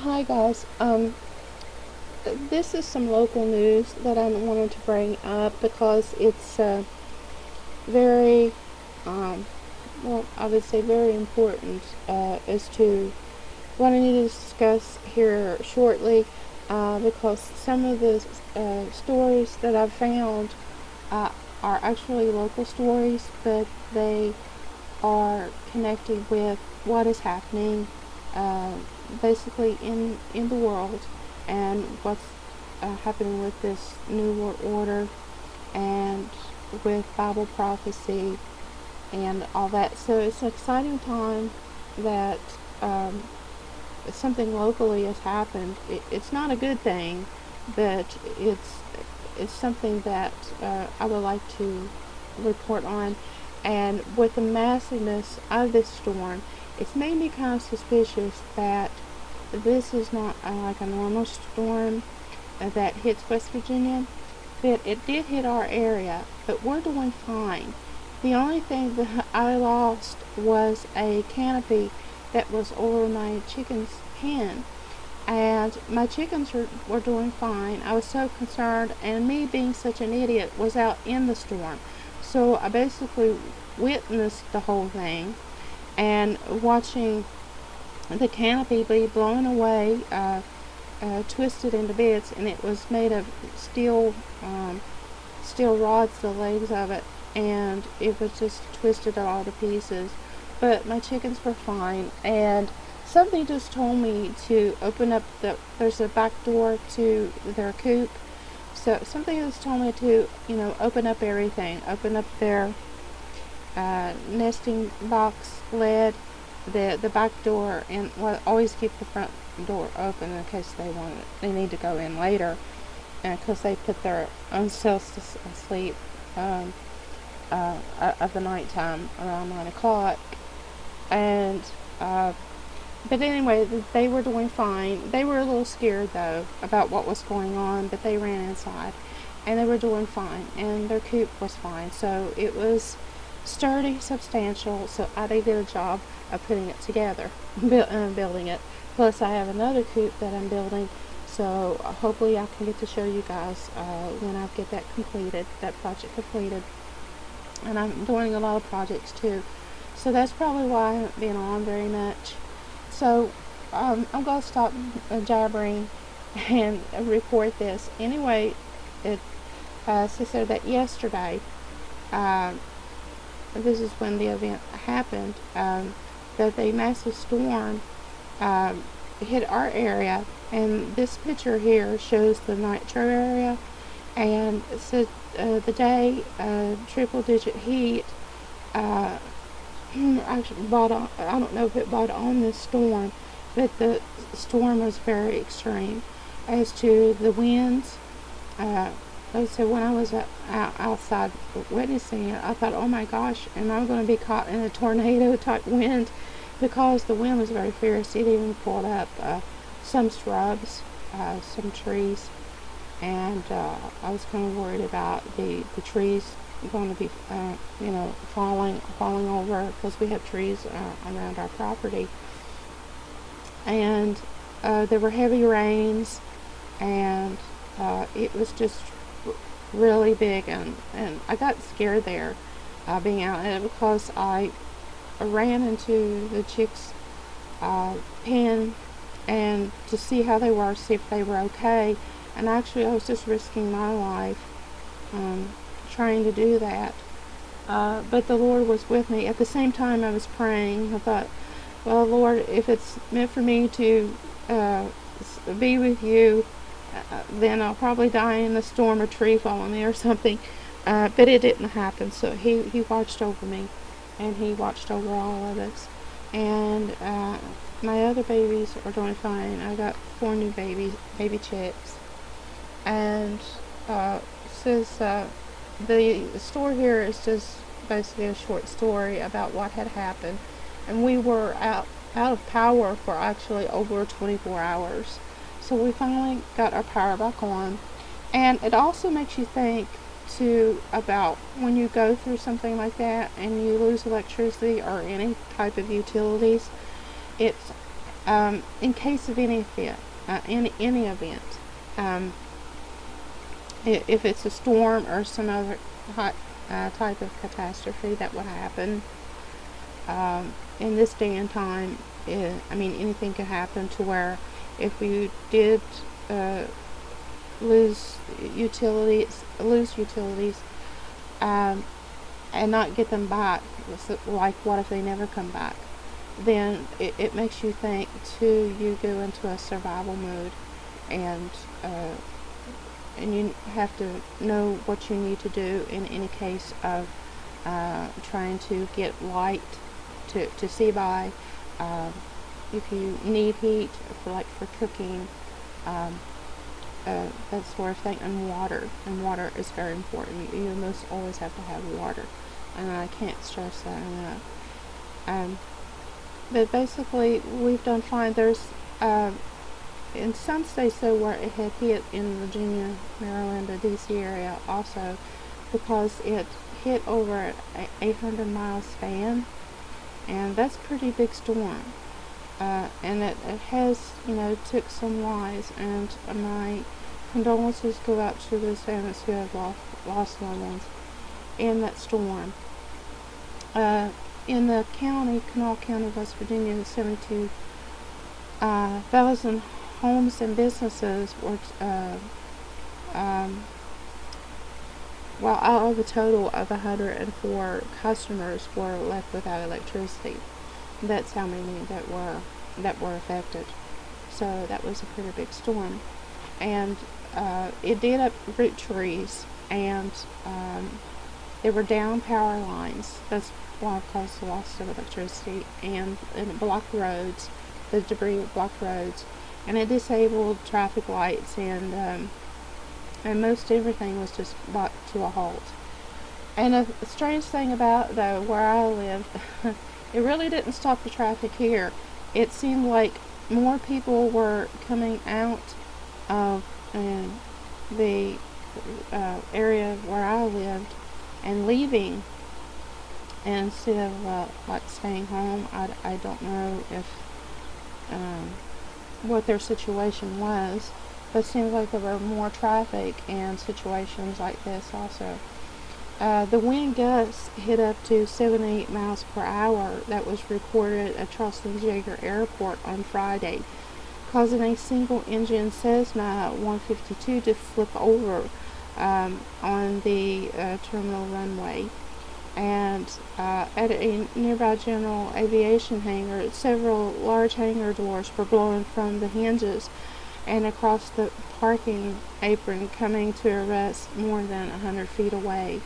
Hi guys. This is some local news that I wanted to bring up because it's very, um, well, I would say very important as to what I need to discuss here shortly. Because some of the stories that I've found uh, are actually local stories, but they are connected with what is happening uh, basically in the world and what's happening with this new world order and with Bible prophecy and all that. So it's an exciting time that um, something locally has happened. It's not a good thing, but it's something that I would like to report on. And with the massiveness of this storm, it's made me kind of suspicious that this is not like a normal storm that hits West Virginia. But it did hit our area, but we're doing fine. The only thing that I lost was a canopy that was over my chicken's pen. And my chickens were doing fine. I was so concerned, and me being such an idiot was out in the storm. So I basically witnessed the whole thing and watching the canopy be blown away, twisted into bits, and it was made of steel rods, the legs of it, and it was just twisted all to pieces. But my chickens were fine, and something just told me to open up there's a back door to their coop. So something just told me to, open up everything, open up their nesting box lid, the back door, and always keep the front door open in case they need to go in later, because they put their own selves to sleep at the nighttime around 9 o'clock. And but anyway, they were doing fine. They were a little scared though about what was going on, but they ran inside and they were doing fine, and their coop was fine. So it was sturdy, substantial. So I did a job of putting it together, building it. Plus, I have another coop that I'm building. So hopefully, I can get to show you guys when I get that project completed. And I'm doing a lot of projects too. So that's probably why I haven't been on very much. So I'm going to stop jabbering and report this. Anyway, it said that yesterday, uh, this is when the event happened, that a massive storm hit our area. And this picture here shows the nitro area. And it said the day triple digit heat actually brought on, I don't know if it brought on this storm, but the storm was very extreme. As to the winds, like I said, when I was outside witnessing it, I thought, oh my gosh, am I going to be caught in a tornado type wind? Because the wind was very fierce. It even pulled up some shrubs, some trees, and I was kind of worried about the trees going to be, falling over, because we have trees around our property. And there were heavy rains, and it was just really big, and I got scared there being out in it, because I ran into the chicks' pen and to see how they were, see if they were okay. And actually, I was just risking my life trying to do that. But the Lord was with me. At the same time, I was praying. I thought, well, Lord, if it's meant for me to be with you, then I'll probably die in the storm, a tree falling me or something. But it didn't happen. So he watched over me, and he watched over all of us. And my other babies are doing fine. I got 4 new baby chicks. And says the story here is just basically a short story about what had happened. And we were out of power for actually over 24 hours. So we finally got our power back on. And it also makes you think too about when you go through something like that and you lose electricity or any type of utilities. It's in case of any event, any event, um, if it's a storm or some other type of catastrophe that would happen, in this day and time, anything could happen to where if we did lose utilities, and not get them back, like what if they never come back? Then it makes you think too. You go into a survival mode, and you have to know what you need to do in any case of trying to get light to see by. If you need heat for cooking, that sort of thing, and water is very important. You most always have to have water, and I can't stress that enough. But basically, we've done fine. There's in some states though where it had hit in Virginia, Maryland, the DC area also, because it hit over an 800-mile span, and that's a pretty big storm. And it has, took some lives, and my condolences go out to those families who have lost loved ones in that storm. In the county, Kanawha County, West Virginia, 72,000 homes and businesses were, while out of a total of 104 customers were left without electricity. That's how many that were affected. So that was a pretty big storm, and it did uproot trees, and there were down power lines. That's why it caused the loss of electricity, and it blocked roads. The debris blocked roads, and it disabled traffic lights, and most everything was just brought to a halt. And a strange thing about though where I lived, it really didn't stop the traffic here. It seemed like more people were coming out of the area where I lived and leaving instead of staying home. I don't know if what their situation was, but it seems like there were more traffic and situations like this also. The wind gusts hit up to 78 miles per hour that was recorded at Charleston Jaeger Airport on Friday, causing a single-engine Cessna 152 to flip over on the terminal runway. And at a nearby general aviation hangar, several large hangar doors were blown from the hinges and across the parking apron, coming to a rest more than 100 feet away.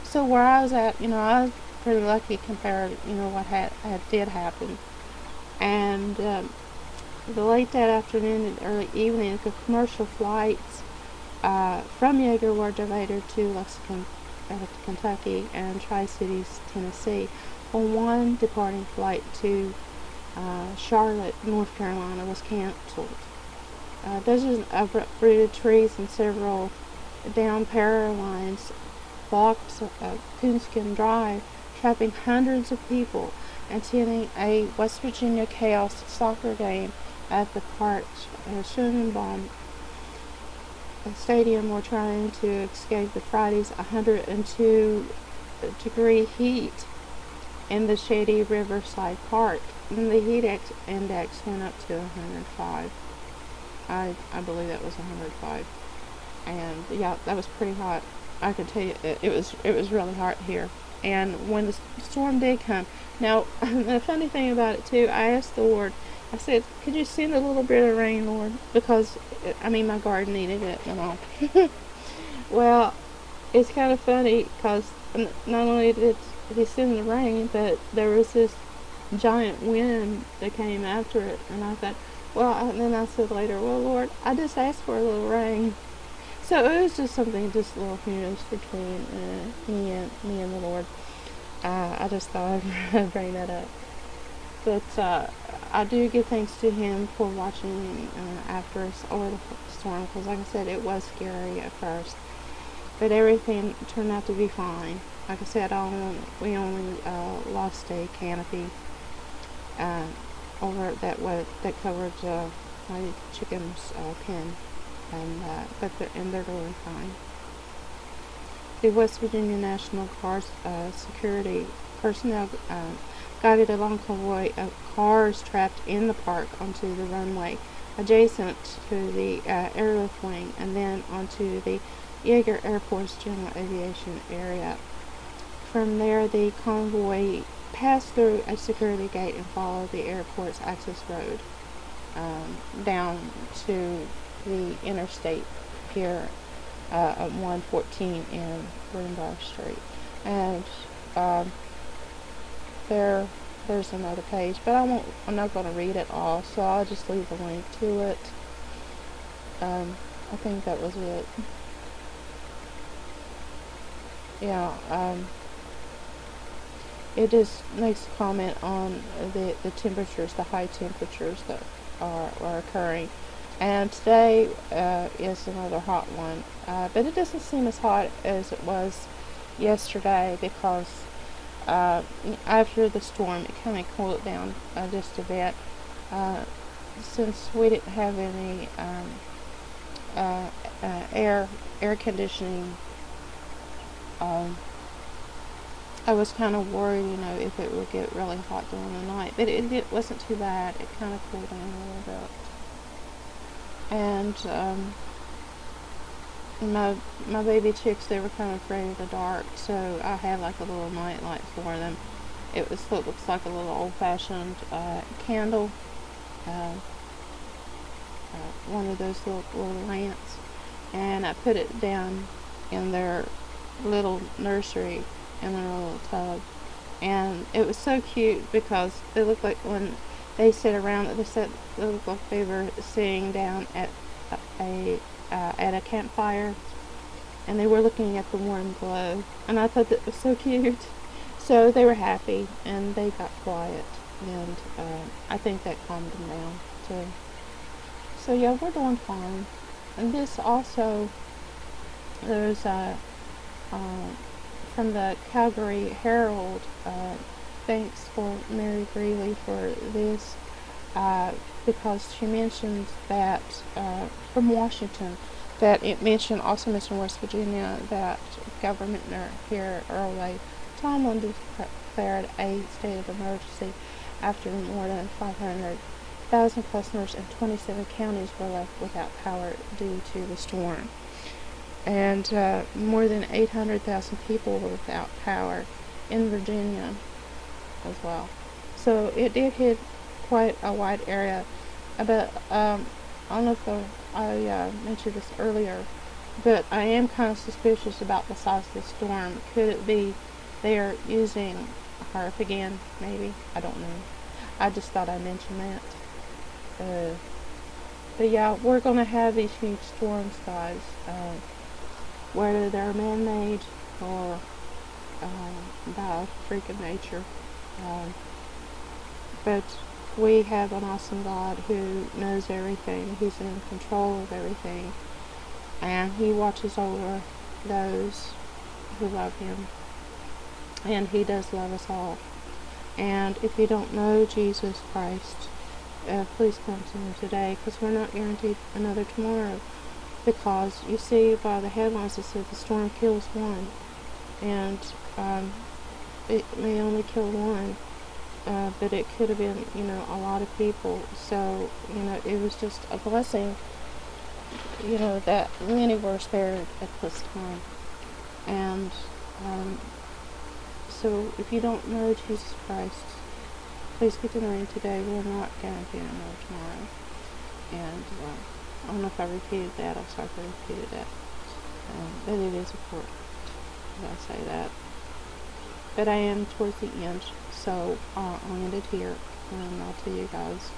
So where I was at, I was pretty lucky compared to, what did happen. And the late that afternoon and early evening, the commercial flights from Jaeger were diverted to Lexington, Kentucky, and Tri-Cities, Tennessee, while one departing flight to Charlotte, North Carolina was canceled. Dozens of uprooted trees and several down power lines blocked Coonskin Drive, trapping hundreds of people attending a West Virginia Chaos soccer game at the Park's Schönenbaum Stadium were trying to escape the Friday's 102-degree heat in the shady Riverside Park. And the heat index went up to 105. I believe that was 105. And yeah, that was pretty hot. I can tell you, it was really hot here. And when the storm did come, now the funny thing about it too, I asked the Lord, I said, could you send a little bit of rain, Lord? Because my garden needed it and all. Well, it's kind of funny because not only did he send the rain, but there was this giant wind that came after it, and I thought, and then I said later, well, Lord, I just asked for a little rain. So it was just something, just a little news between me and the Lord. I just thought I'd bring that up. But I do give thanks to Him for watching after us over the storm, because like I said, it was scary at first, but everything turned out to be fine. Like I said, we only lost a canopy, over that covered my chicken's pen, and they're doing fine. The West Virginia National Guard security personnel guided a long convoy of cars trapped in the park onto the runway adjacent to the airlift wing, and then onto the Yeager Airport's general aviation area. From there, the convoy passed through a security gate and followed the airport's access road down to the interstate here at 114 in Greenbrier Street. And there's another page, but I'm not going to read it all, so I'll just leave a link to it. I think that was it. Yeah, it just makes a comment on the temperatures, the high temperatures that are occurring. And today is another hot one, but it doesn't seem as hot as it was yesterday, because after the storm it kind of cooled down just a bit, since we didn't have any air conditioning. I was kind of worried, if it would get really hot during the night, but it wasn't too bad. It kind of cooled down a little bit. And my baby chicks, they were kind of afraid of the dark, so I had like a little night light for them. It looks like a little old-fashioned candle, one of those little lamps, and I put it down in their little nursery, in their little tub, and it was so cute because they looked like, when they sit around it, they looked like they were sitting down at a campfire, and they were looking at the warm glow, and I thought that was so cute. So they were happy, and they got quiet, and I think that calmed them down too. So yeah, we're doing fine. And this also, there's from the Calgary Herald, thanks for Mary Greeley for this, because she mentioned that from Washington, that also mentioned West Virginia, that Governor here early Tomlin declared a state of emergency after more than 500,000 customers in 27 counties were left without power due to the storm. And more than 800,000 people were without power in Virginia as well. So it did hit quite a wide area. But I don't know if I mentioned this earlier, but I am kind of suspicious about the size of the storm. Could it be they're using HARP again, maybe? I don't know. I just thought I'd mention that. But yeah, we're going to have these huge storms, guys. Whether they're man-made or by freak of nature. But we have an awesome God who knows everything. He's in control of everything. And He watches over those who love Him. And He does love us all. And if you don't know Jesus Christ, please come to Him today, because we're not guaranteed another tomorrow. Because you see by the headlines it said the storm kills one, and it may only kill one, but it could have been, a lot of people. So, it was just a blessing, that many were spared at this time. And so if you don't know Jesus Christ, please get to know Him today. We're not guaranteed another tomorrow. And I don't know if I repeated that. I'm sorry if I repeated that. But it is important that I say that. But I am towards the end, so I'll end it here. And I'll tell you guys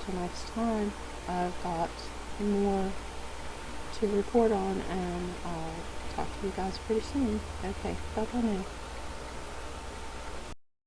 till next time. I've got more to report on, and I'll talk to you guys pretty soon. Okay, bye-bye now.